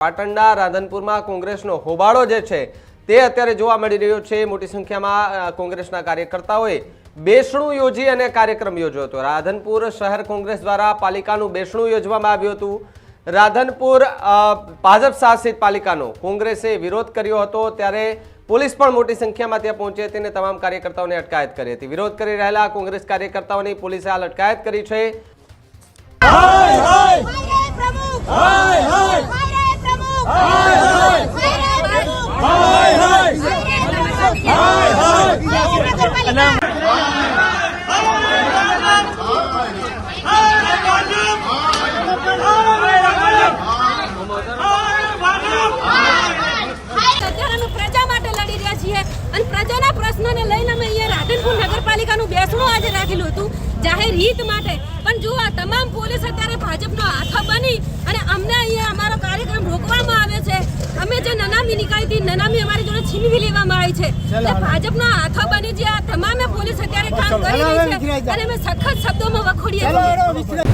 પાટણના રાધનપુરમાં કોંગ્રેસનો હોબાળો જે છે તે અત્યારે જોવા મળી રહ્યો છે। મોટી સંખ્યામાં કોંગ્રેસના કાર્યકર્તાઓએ બેસણું યોજી અને કાર્યક્રમ યોજ્યો હતો। રાધનપુર શહેર કોંગ્રેસ દ્વારા પાલિકાનું બેસણું યોજવામાં આવ્યું હતું। રાધનપુર ભાજપ શાસિત પાલિકાનો કોંગ્રેસે વિરોધ કર્યો હતો, ત્યારે પોલીસ પણ મોટી સંખ્યામાં ત્યાં પહોંચી હતી અને તમામ કાર્યકર્તાઓને અટકાયત કરી હતી। વિરોધ કરી રહેલા કોંગ્રેસ કાર્યકર્તાઓની પોલીસે હાલ અટકાયત કરી છે। प्रजा प्रश्नों लईने अमे अहींया राधनपुर नगरपालिकानुं बेसणुं आज राखेલું હતું જાહેર હિત માટે, પણ જો આ તમામ પોલીસ અત્યારે ભાજપનો હાથ બની અને અમને અહીંયા અમારો કાર્યક્રમ રોકવામાં આવ્યો છે। અમે જે નનામી નીકળી હતી, નનામી અમારી જોડે છીનવી લેવામાં આવી છે। એટલે ભાજપનો હાથ બની જે આ તમામે પોલીસ અત્યારે કામ કરી રહી છે અને અમે સખત શબ્દોમાં વખોડીએ છીએ।